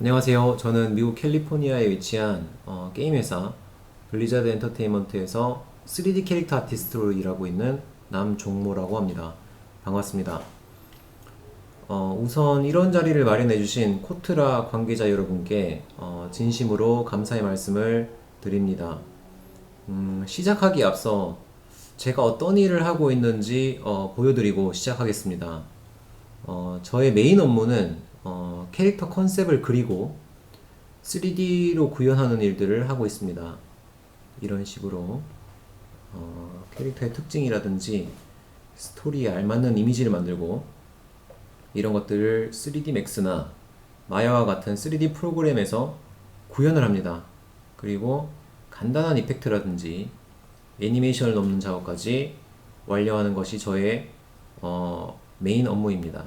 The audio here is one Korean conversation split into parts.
안녕하세요. 저는 미국 캘리포니아에 위치한 게임 회사 블리자드 엔터테인먼트에서 3D 캐릭터 아티스트로 일하고 있는 남종모라고 합니다. 반갑습니다. 우선 이런 자리를 마련해주신 코트라 관계자 여러분께 진심으로 감사의 말씀을 드립니다. 시작하기에 앞서 제가 어떤 일을 하고 있는지 보여드리고 시작하겠습니다. 저의 메인 업무는 캐릭터 컨셉을 그리고 3D로 구현하는 일들을 하고 있습니다. 이런 식으로 캐릭터의 특징이라든지 스토리에 알맞는 이미지를 만들고 이런 것들을 3D 맥스나 마야와 같은 3D 프로그램에서 구현을 합니다. 그리고 간단한 이펙트라든지 애니메이션을 넣는 작업까지 완료하는 것이 저의 메인 업무입니다.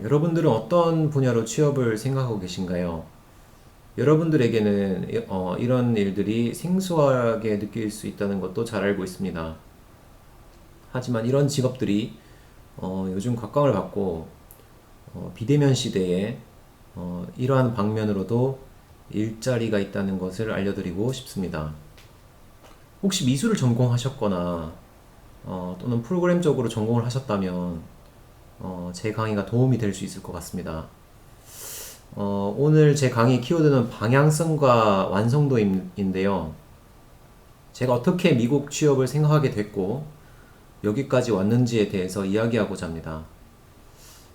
여러분들은 어떤 분야로 취업을 생각하고 계신가요? 여러분들에게는 이런 일들이 생소하게 느낄 수 있다는 것도 잘 알고 있습니다. 하지만 이런 직업들이 요즘 각광을 받고 비대면 시대에 이러한 방면으로도 일자리가 있다는 것을 알려드리고 싶습니다. 혹시 미술을 전공하셨거나 또는 프로그램적으로 전공을 하셨다면 제 강의가 도움이 될 수 있을 것 같습니다. 오늘 제 강의 키워드는 방향성과 완성도인데요. 제가 어떻게 미국 취업을 생각하게 됐고 여기까지 왔는지에 대해서 이야기하고자 합니다.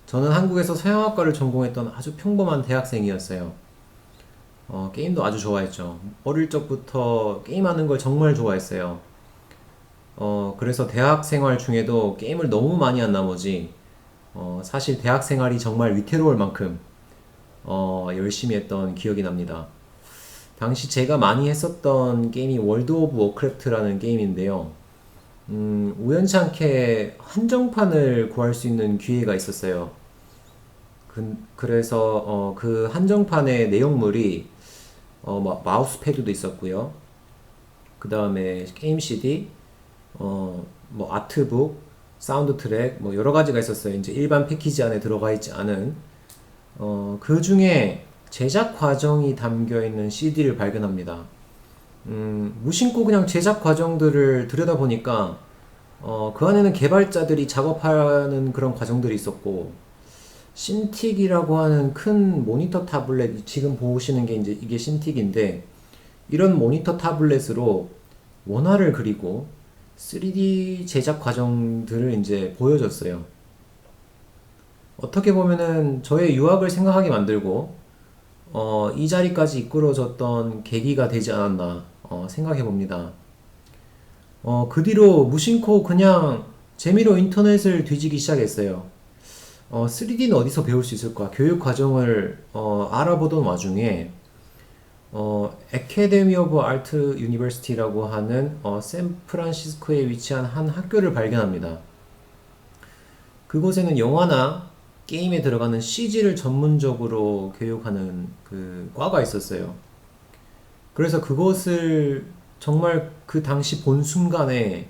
저는 한국에서 서양학과를 전공했던 아주 평범한 대학생이었어요. 게임도 아주 좋아했죠. 어릴 적부터 게임하는 걸 정말 좋아했어요. 그래서 대학 생활 중에도 게임을 너무 많이 한 나머지 사실 대학 생활이 정말 위태로울 만큼 열심히 했던 기억이 납니다. 당시 제가 많이 했었던 게임이 월드 오브 워크래프트라는 게임인데요. 우연치 않게 한정판을 구할 수 있는 기회가 있었어요. 그래서 그 한정판의 내용물이 마우스 패드도 있었고요. 그 다음에 게임 CD, 뭐 아트북, 사운드 트랙, 뭐 여러 가지가 있었어요. 이제 일반 패키지 안에 들어가 있지 않은 그 중에 제작 과정이 담겨 있는 CD를 발견합니다. 무심코 그냥 제작 과정들을 들여다보니까 그 안에는 개발자들이 작업하는 그런 과정들이 있었고 신틱이라고 하는 큰 모니터 타블렛 지금 보시는 게 이제 이게 신틱인데 이런 모니터 타블렛으로 원화를 그리고 3D 제작 과정들을 이제 보여줬어요. 어떻게 보면은 저의 유학을 생각하게 만들고 이 자리까지 이끌어줬던 계기가 되지 않았나 생각해 봅니다. 그 뒤로 무심코 그냥 재미로 인터넷을 뒤지기 시작했어요. 3D는 어디서 배울 수 있을까? 교육 과정을 알아보던 와중에 애카데미 오브 아트 유니버시티라고 하는 샌프란시스코에 위치한 한 학교를 발견합니다. 그곳에는 영화나 게임에 들어가는 CG를 전문적으로 교육하는 그 과가 있었어요. 그래서 그것을 정말 그 당시 본 순간에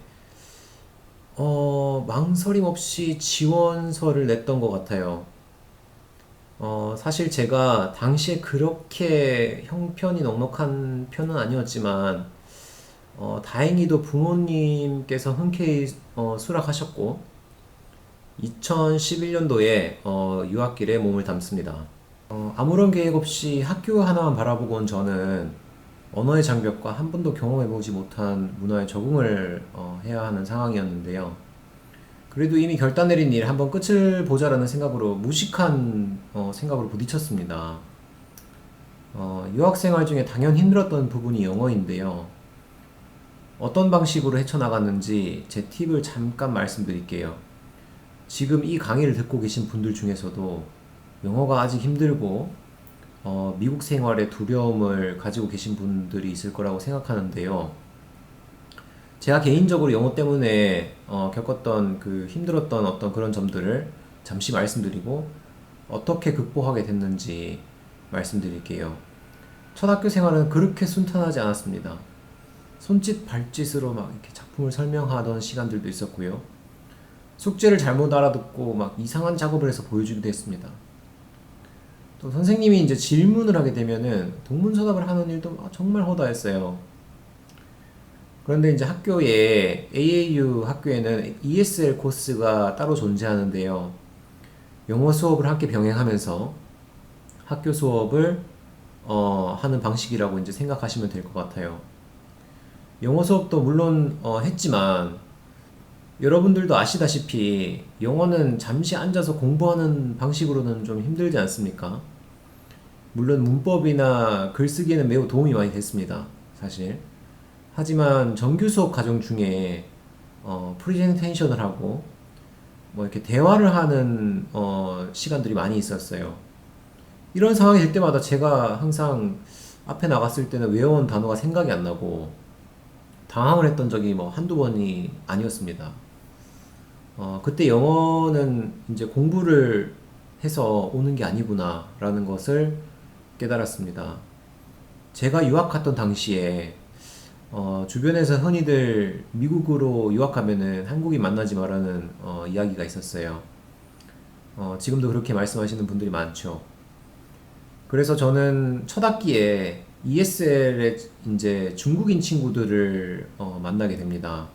망설임 없이 지원서를 냈던 것 같아요. 사실 제가 당시에 그렇게 형편이 넉넉한 편은 아니었지만, 다행히도 부모님께서 흔쾌히 수락하셨고, 2011년도에 유학길에 몸을 담습니다. 아무런 계획 없이 학교 하나만 바라보고 온 저는 언어의 장벽과 한 번도 경험해보지 못한 문화에 적응을 해야 하는 상황이었는데요. 그래도 이미 결단 내린 일 한번 끝을 보자라는 생각으로 무식한 생각으로 부딪혔습니다. 유학 생활 중에 당연 힘들었던 부분이 영어인데요. 어떤 방식으로 헤쳐나갔는지 제 팁을 잠깐 말씀드릴게요. 지금 이 강의를 듣고 계신 분들 중에서도 영어가 아직 힘들고 미국 생활에 두려움을 가지고 계신 분들이 있을 거라고 생각하는데요. 제가 개인적으로 영어 때문에 겪었던 그 힘들었던 어떤 그런 점들을 잠시 말씀드리고 어떻게 극복하게 됐는지 말씀드릴게요. 첫 학교 생활은 그렇게 순탄하지 않았습니다. 손짓 발짓으로 막 이렇게 작품을 설명하던 시간들도 있었고요. 숙제를 잘못 알아듣고 막 이상한 작업을 해서 보여주기도 했습니다. 또 선생님이 이제 질문을 하게 되면은 동문서답을 하는 일도 정말 허다했어요. 그런데 이제 학교에 AAU 학교에는 ESL 코스가 따로 존재하는데요. 영어 수업을 함께 병행하면서 학교 수업을 하는 방식이라고 이제 생각하시면 될 것 같아요. 영어 수업도 물론 했지만 여러분들도 아시다시피 영어는 잠시 앉아서 공부하는 방식으로는 좀 힘들지 않습니까? 물론 문법이나 글쓰기에는 매우 도움이 많이 됐습니다. 사실. 하지만 정규 수업 과정 중에 프리젠테이션을 하고 뭐 이렇게 대화를 하는 시간들이 많이 있었어요. 이런 상황이 될 때마다 제가 항상 앞에 나갔을 때는 외워온 단어가 생각이 안 나고 당황을 했던 적이 뭐 한두 번이 아니었습니다. 그때 영어는 이제 공부를 해서 오는 게 아니구나라는 것을 깨달았습니다. 제가 유학 갔던 당시에 주변에서 흔히들 미국으로 유학하면은 한국인 만나지 마라는 이야기가 있었어요. 지금도 그렇게 말씀하시는 분들이 많죠. 그래서 저는 첫 학기에 ESL의 이제 중국인 친구들을 만나게 됩니다.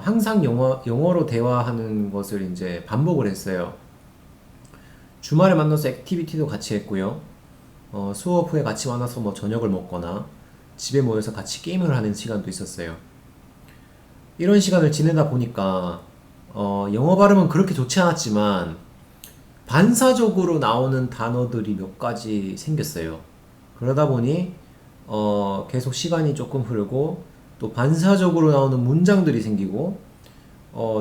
항상 영어로 대화하는 것을 이제 반복을 했어요. 주말에 만나서 액티비티도 같이 했고요. 수업 후에 같이 만나서 뭐 저녁을 먹거나 집에 모여서 같이 게임을 하는 시간도 있었어요. 이런 시간을 지내다 보니까 영어 발음은 그렇게 좋지 않았지만 반사적으로 나오는 단어들이 몇 가지 생겼어요. 그러다 보니 계속 시간이 조금 흐르고 또 반사적으로 나오는 문장들이 생기고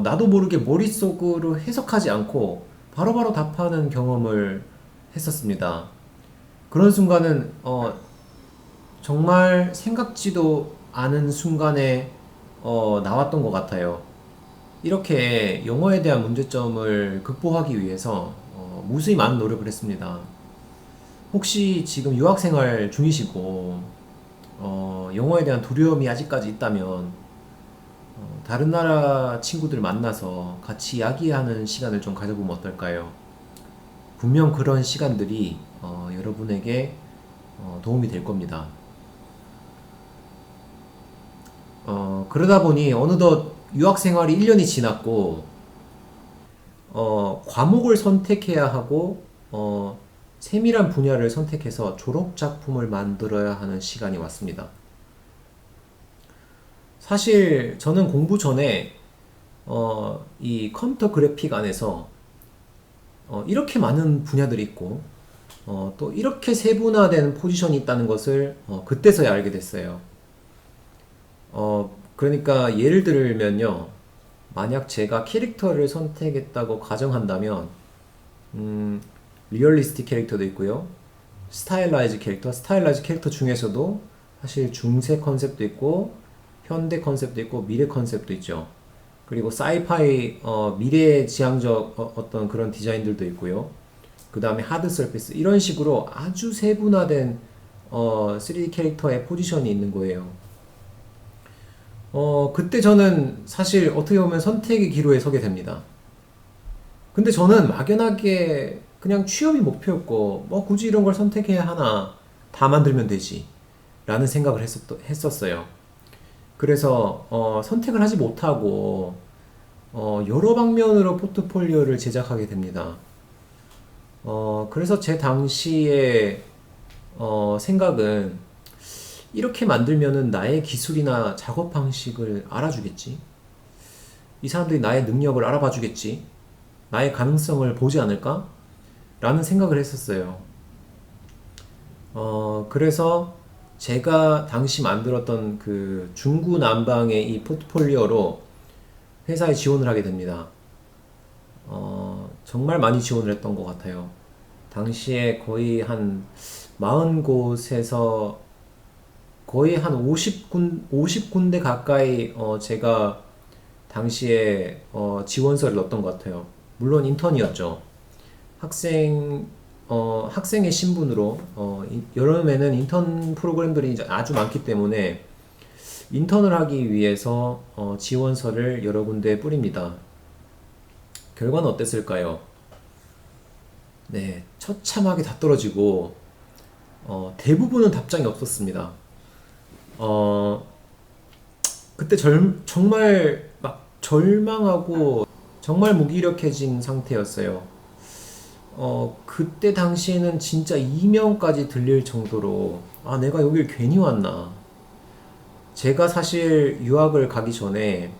나도 모르게 머릿속으로 해석하지 않고 바로바로 답하는 경험을 했었습니다. 그런 순간은 정말 생각지도 않은 순간에 나왔던 것 같아요. 이렇게 영어에 대한 문제점을 극복하기 위해서 무수히 많은 노력을 했습니다. 혹시 지금 유학생활 중이시고 영어에 대한 두려움이 아직까지 있다면 다른 나라 친구들 만나서 같이 이야기하는 시간을 좀 가져보면 어떨까요? 분명 그런 시간들이 여러분에게 도움이 될 겁니다. 그러다 보니 어느덧 유학 생활이 1년이 지났고 과목을 선택해야 하고 세밀한 분야를 선택해서 졸업 작품을 만들어야 하는 시간이 왔습니다. 사실 저는 공부 전에 이 컴퓨터 그래픽 안에서 이렇게 많은 분야들이 있고 또 이렇게 세분화된 포지션이 있다는 것을 그때서야 알게 됐어요. 그러니까 예를 들면요, 만약 제가 캐릭터를 선택했다고 가정한다면 리얼리스틱 캐릭터도 있고요, 스타일라이즈 캐릭터 중에서도 사실 중세 컨셉도 있고 현대 컨셉도 있고 미래 컨셉도 있죠. 그리고 사이파이 미래 지향적 어떤 그런 디자인들도 있고요. 그 다음에 하드 서페이스, 이런 식으로 아주 세분화된 3D 캐릭터의 포지션이 있는 거예요. 그때 저는 사실 어떻게 보면 선택의 기로에 서게 됩니다. 근데 저는 막연하게 그냥 취업이 목표였고 뭐 굳이 이런 걸 선택해야 하나, 다 만들면 되지 라는 생각을 했었어요. 그래서 선택을 하지 못하고 여러 방면으로 포트폴리오를 제작하게 됩니다. 그래서 제 당시에 생각은 이렇게 만들면은 나의 기술이나 작업 방식을 알아주겠지, 이 사람들이 나의 능력을 알아봐 주겠지, 나의 가능성을 보지 않을까? 라는 생각을 했었어요. 그래서 제가 당시 만들었던 그 중구난방의 이 포트폴리오로 회사에 지원을 하게 됩니다. 정말 많이 지원을 했던 것 같아요. 당시에 거의 한 40곳에서 거의 한 50군데 가까이 제가 당시에 지원서를 넣었던 것 같아요. 물론 인턴이었죠. 학생의 신분으로 여름에는 인턴 프로그램들이 이제 아주 많기 때문에 인턴을 하기 위해서 지원서를 여러 군데 뿌립니다. 결과는 어땠을까요? 네, 처참하게 다 떨어지고 대부분은 답장이 없었습니다. 어, 그때 정말 막 절망하고 정말 무기력해진 상태였어요. 그때 당시에는 진짜 이명까지 들릴 정도로 아, 내가 여길 괜히 왔나. 제가 사실 유학을 가기 전에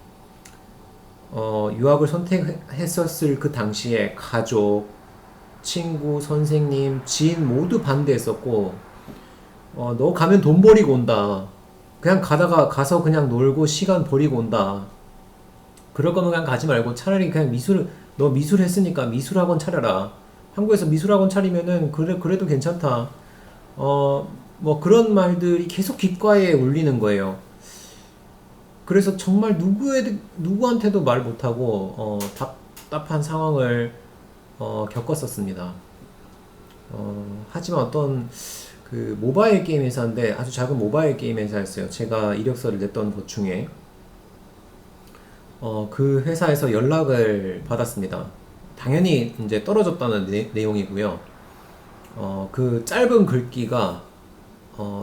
유학을 선택했었을 그 당시에 가족, 친구, 선생님, 지인 모두 반대했었고, 너 가면 돈 버리고 온다. 그냥 가서 그냥 놀고 시간 버리고 온다. 그럴 거면 그냥 가지 말고 차라리 그냥 너 미술 했으니까 미술학원 차려라. 한국에서 미술학원 차리면은 그래도 괜찮다. 뭐 그런 말들이 계속 귓가에 울리는 거예요. 그래서 정말 누구한테도 말 못하고, 답답한 상황을, 겪었었습니다. 하지만 그 모바일 게임 회사인데 아주 작은 모바일 게임 회사였어요. 제가 이력서를 냈던 것 중에 그 회사에서 연락을 받았습니다. 당연히 이제 떨어졌다는 내용이고요. 그 짧은 글귀가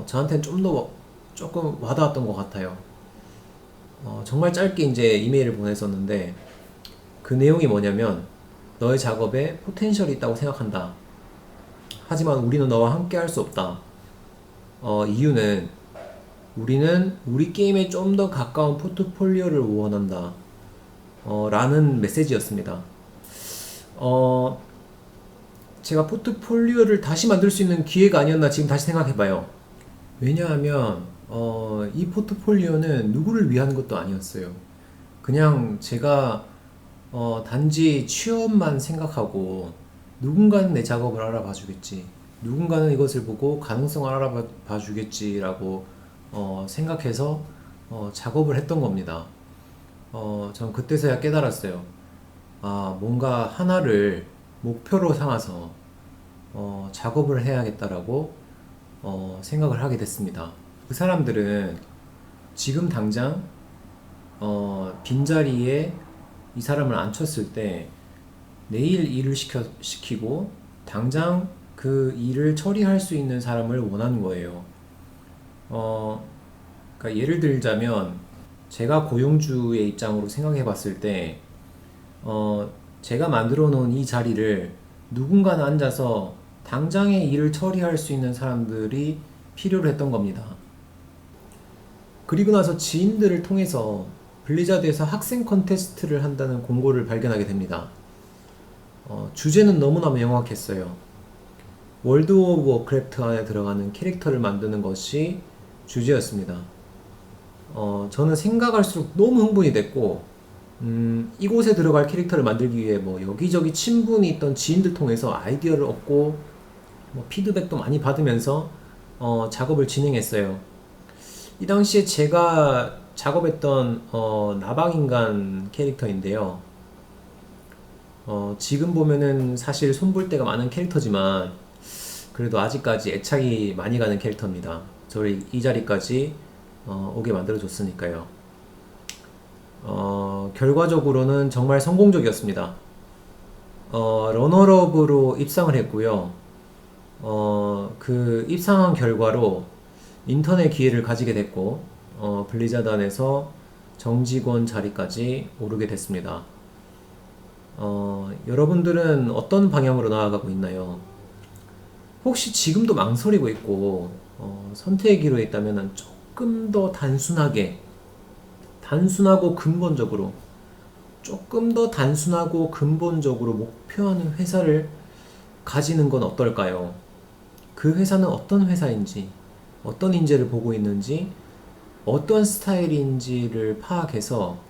저한테는 좀 더 조금 와닿았던 것 같아요. 정말 짧게 이제 이메일을 보냈었는데 그 내용이 뭐냐면 너의 작업에 포텐셜이 있다고 생각한다. 하지만 우리는 너와 함께 할 수 없다. 이유는 우리는 우리 게임에 좀 더 가까운 포트폴리오를 원한다. 라는 메시지였습니다. 제가 포트폴리오를 다시 만들 수 있는 기회가 아니었나 지금 다시 생각해봐요. 왜냐하면, 이 포트폴리오는 누구를 위한 것도 아니었어요. 그냥 제가, 단지 취업만 생각하고 누군가는 내 작업을 알아봐 주겠지. 누군가는 이것을 보고 가능성을 알아봐 주겠지라고 생각해서 작업을 했던 겁니다. 전 그때서야 깨달았어요. 아, 뭔가 하나를 목표로 삼아서 작업을 해야겠다라고 생각을 하게 됐습니다. 그 사람들은 지금 당장 빈자리에 이 사람을 앉혔을 때 내일 일을 시키고 당장 그 일을 처리할 수 있는 사람을 원하는 거예요. 그러니까 예를 들자면 제가 고용주의 입장으로 생각해 봤을 때 제가 만들어 놓은 이 자리를 누군가는 앉아서 당장의 일을 처리할 수 있는 사람들이 필요로 했던 겁니다. 그리고 나서 지인들을 통해서 블리자드에서 학생 컨테스트를 한다는 공고를 발견하게 됩니다. 주제는 너무나 명확했어요. 월드 오브 워크래프트 안에 들어가는 캐릭터를 만드는 것이 주제였습니다. 저는 생각할수록 너무 흥분이 됐고, 이곳에 들어갈 캐릭터를 만들기 위해 뭐 여기저기 친분이 있던 지인들 통해서 아이디어를 얻고, 뭐 피드백도 많이 받으면서 작업을 진행했어요. 이 당시에 제가 작업했던 나방인간 캐릭터인데요. 지금 보면은 사실 손볼 데가 많은 캐릭터지만 그래도 아직까지 애착이 많이 가는 캐릭터입니다. 저를 이 자리까지 오게 만들어줬으니까요. 결과적으로는 정말 성공적이었습니다. 러너업으로 입상을 했고요. 그 입상한 결과로 인턴의 기회를 가지게 됐고, 블리자드 안에서 정직원 자리까지 오르게 됐습니다. 여러분들은 어떤 방향으로 나아가고 있나요? 혹시 지금도 망설이고 있고, 선택의 기로에 있다면 조금 더 단순하고 근본적으로, 조금 더 단순하고 근본적으로 목표하는 회사를 가지는 건 어떨까요? 그 회사는 어떤 회사인지, 어떤 인재를 보고 있는지, 어떤 스타일인지를 파악해서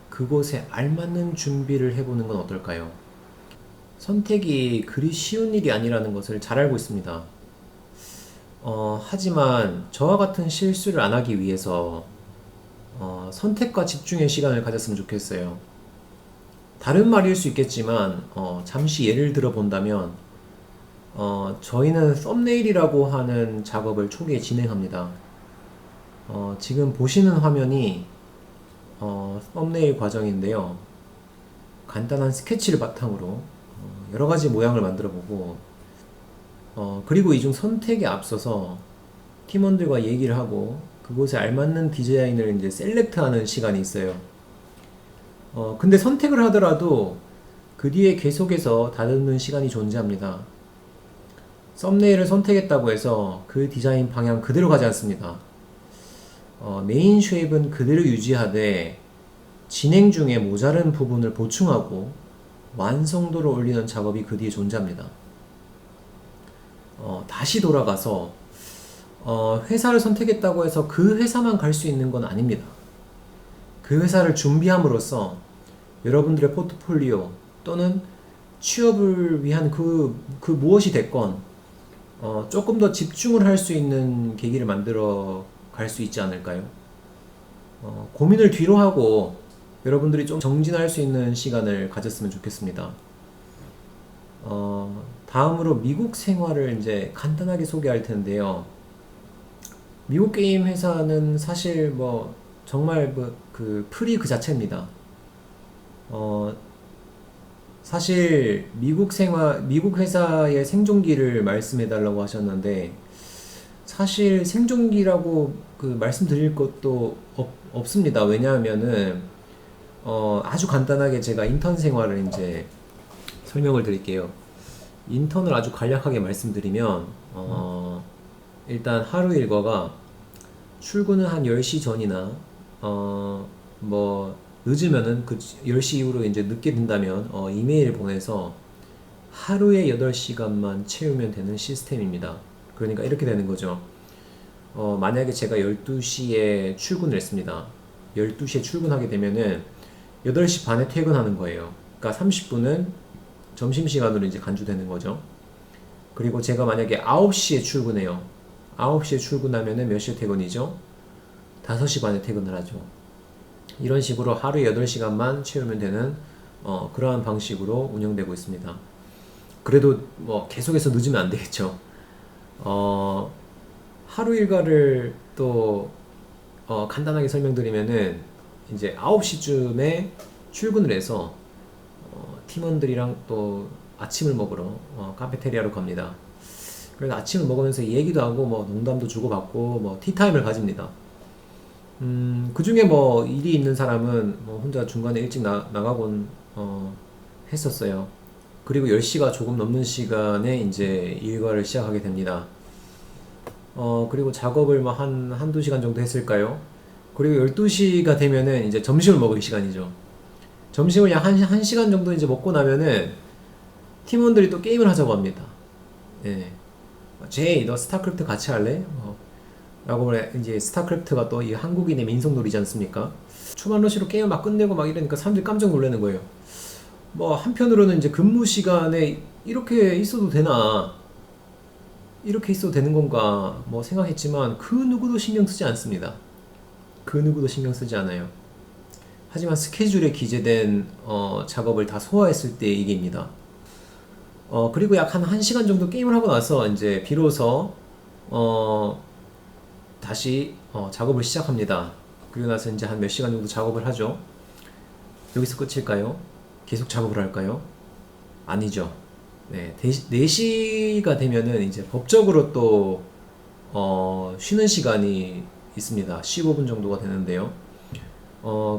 그곳에 알맞는 준비를 해보는 건 어떨까요? 선택이 그리 쉬운 일이 아니라는 것을 잘 알고 있습니다. 하지만 저와 같은 실수를 안 하기 위해서 선택과 집중의 시간을 가졌으면 좋겠어요. 다른 말일 수 있겠지만 잠시 예를 들어 본다면 저희는 썸네일이라고 하는 작업을 초기에 진행합니다. 지금 보시는 화면이 썸네일 과정인데요. 간단한 스케치를 바탕으로 여러 가지 모양을 만들어 보고 그리고 이중 선택에 앞서서 팀원들과 얘기를 하고 그곳에 알맞는 디자인을 이제 셀렉트하는 시간이 있어요. 근데 선택을 하더라도 그 뒤에 계속해서 다듬는 시간이 존재합니다. 썸네일을 선택했다고 해서 그 디자인 방향 그대로 가지 않습니다. 메인 쉐입은 그대로 유지하되 진행 중에 모자른 부분을 보충하고 완성도를 올리는 작업이 그 뒤에 존재합니다. 다시 돌아가서 회사를 선택했다고 해서 그 회사만 갈 수 있는 건 아닙니다. 그 회사를 준비함으로써 여러분들의 포트폴리오 또는 취업을 위한 그 무엇이 됐건 조금 더 집중을 할 수 있는 계기를 만들어 갈 수 있지 않을까요? 고민을 뒤로 하고 여러분들이 좀 정진할 수 있는 시간을 가졌으면 좋겠습니다. 다음으로 미국 생활을 이제 간단하게 소개할 텐데요. 미국 게임 회사는 사실 뭐 정말 그 풀이 그 자체입니다. 사실 미국 회사의 생존기를 말씀해 달라고 하셨는데 사실 생존기라고 그 말씀드릴 것도 없습니다. 왜냐하면은 아주 간단하게 제가 인턴 생활을 이제 설명을 드릴게요. 인턴을 아주 간략하게 말씀드리면 일단 하루 일과가 출근은 한 10시 전이나 뭐 늦으면은 그 10시 이후로 이제 늦게 된다면 이메일 보내서 하루에 8시간만 채우면 되는 시스템입니다. 그러니까 이렇게 되는 거죠. 만약에 제가 12시에 출근을 했습니다. 12시에 출근하게 되면은 8시 반에 퇴근하는 거예요. 그러니까 30분은 점심시간으로 이제 간주되는 거죠. 그리고 제가 만약에 9시에 출근해요. 9시에 출근하면은 몇 시에 퇴근이죠? 5시 반에 퇴근을 하죠. 이런 식으로 하루에 8시간만 채우면 되는 그러한 방식으로 운영되고 있습니다. 그래도 뭐 계속해서 늦으면 안 되겠죠. 하루 일과를 또 간단하게 설명드리면은 이제 9시쯤에 출근을 해서 팀원들이랑 또 아침을 먹으러 카페테리아로 갑니다. 그래서 아침을 먹으면서 얘기도 하고 뭐 농담도 주고받고 뭐 티타임을 가집니다. 그 중에 뭐 일이 있는 사람은 뭐 혼자 중간에 일찍 나가곤 했었어요. 그리고 10시가 조금 넘는 시간에 이제 일과를 시작하게 됩니다. 그리고 작업을 뭐 한두 시간 정도 했을까요? 그리고 12시가 되면은 이제 점심을 먹을 시간이죠. 점심을 약 1시간 정도 이제 먹고 나면은 팀원들이 또 게임을 하자고 합니다. 예. 제이, 너 스타크래프트 같이 할래? 라고 이제 스타크래프트가 또 이 한국인의 민속놀이지 않습니까? 초반러시로 게임 막 끝내고 막 이러니까 사람들이 깜짝 놀라는 거예요. 뭐 한편으로는 이제 근무 시간에 이렇게 있어도 되나? 이렇게 있어도 되는 건가? 뭐 생각했지만 그 누구도 신경 쓰지 않습니다. 그 누구도 신경 쓰지 않아요. 하지만 스케줄에 기재된 작업을 다 소화했을 때의 얘기입니다. 그리고 약 한 1시간 정도 게임을 하고 나서 이제 비로소 다시 작업을 시작합니다. 그리고 나서 이제 한 몇 시간 정도 작업을 하죠. 여기서 끝일까요? 계속 작업을 할까요? 아니죠. 네, 4시가 되면은 이제 법적으로 또 쉬는 시간이 있습니다. 15분 정도가 되는데요.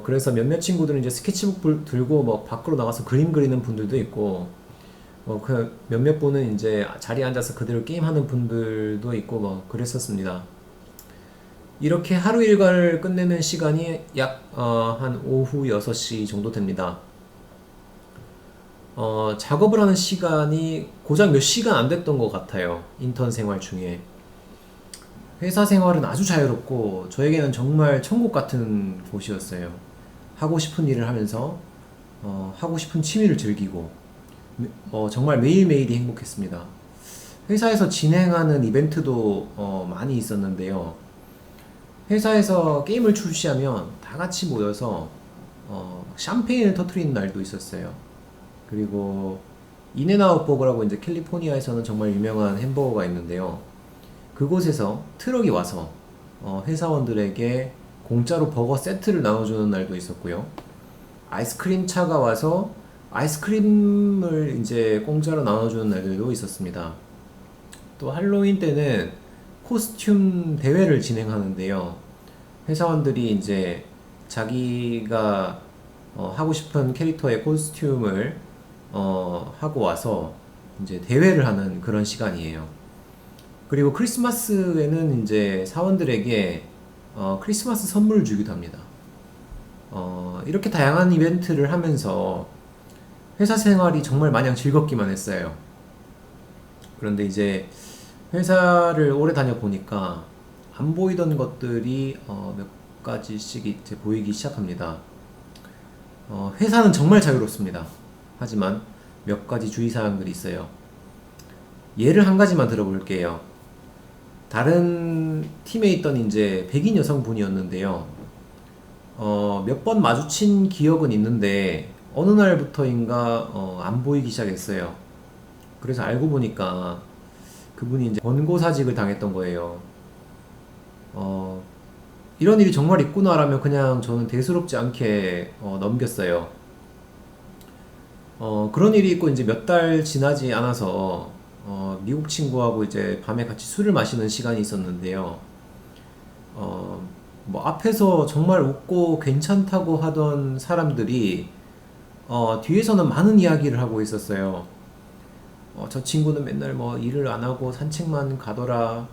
그래서 몇몇 친구들은 이제 스케치북 들고 뭐 밖으로 나가서 그림 그리는 분들도 있고, 그 몇몇 분은 이제 자리에 앉아서 그대로 게임하는 분들도 있고 뭐 그랬었습니다. 이렇게 하루 일과를 끝내는 시간이 약 한 오후 6시 정도 됩니다. 작업을 하는 시간이 고작 몇 시간 안 됐던 것 같아요. 인턴 생활 중에. 회사 생활은 아주 자유롭고 저에게는 정말 천국 같은 곳이었어요. 하고 싶은 일을 하면서 하고 싶은 취미를 즐기고 정말 매일매일이 행복했습니다. 회사에서 진행하는 이벤트도 많이 있었는데요. 회사에서 게임을 출시하면 다 같이 모여서 샴페인을 터뜨리는 날도 있었어요. 그리고 인앤아웃 버거라고 이제 캘리포니아에서는 정말 유명한 햄버거가 있는데요. 그곳에서 트럭이 와서 회사원들에게 공짜로 버거 세트를 나눠주는 날도 있었고요. 아이스크림 차가 와서 아이스크림을 이제 공짜로 나눠주는 날들도 있었습니다. 또 할로윈 때는 코스튬 대회를 진행하는데요. 회사원들이 이제 자기가 하고 싶은 캐릭터의 코스튬을 하고 와서 이제 대회를 하는 그런 시간이에요. 그리고 크리스마스에는 이제 사원들에게 크리스마스 선물을 주기도 합니다. 이렇게 다양한 이벤트를 하면서 회사 생활이 정말 마냥 즐겁기만 했어요. 그런데 이제 회사를 오래 다녀보니까 안 보이던 것들이 몇 가지씩 이제 보이기 시작합니다. 회사는 정말 자유롭습니다. 하지만 몇 가지 주의사항들이 있어요. 예를 한 가지만 들어볼게요. 다른 팀에 있던 이제 백인 여성분이었는데요. 몇 번 마주친 기억은 있는데 어느 날부터인가 안 보이기 시작했어요. 그래서 알고 보니까 그분이 이제 권고사직을 당했던 거예요. 어, 이런 일이 정말 있구나라면 그냥 저는 대수롭지 않게 넘겼어요. 그런 일이 있고 이제 몇 달 지나지 않아서 미국 친구하고 이제 밤에 같이 술을 마시는 시간이 있었는데요. 뭐 앞에서 정말 웃고 괜찮다고 하던 사람들이 뒤에서는 많은 이야기를 하고 있었어요. 저 친구는 맨날 뭐 일을 안 하고 산책만 가더라.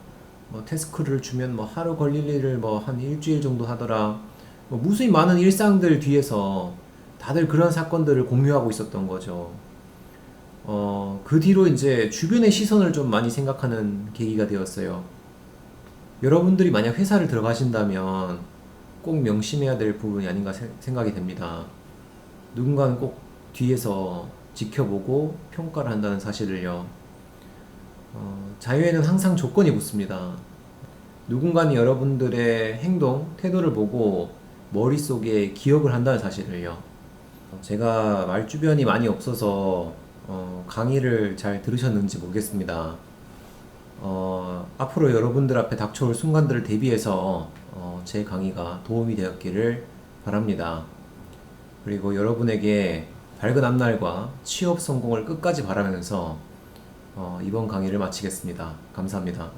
뭐 태스크를 주면 뭐 하루 걸릴 일을 뭐 한 일주일 정도 하더라. 뭐 무수히 많은 일상들 뒤에서 다들 그런 사건들을 공유하고 있었던 거죠. 그 뒤로 이제 주변의 시선을 좀 많이 생각하는 계기가 되었어요. 여러분들이 만약 회사를 들어가신다면 꼭 명심해야 될 부분이 아닌가 생각이 됩니다. 누군가는 꼭 뒤에서 지켜보고 평가를 한다는 사실을요. 자유에는 항상 조건이 붙습니다. 누군가는 여러분들의 행동, 태도를 보고 머릿속에 기억을 한다는 사실을요. 제가 말주변이 많이 없어서 강의를 잘 들으셨는지 모르겠습니다. 앞으로 여러분들 앞에 닥쳐올 순간들을 대비해서 제 강의가 도움이 되었기를 바랍니다. 그리고 여러분에게 밝은 앞날과 취업 성공을 끝까지 바라면서 이번 강의를 마치겠습니다. 감사합니다.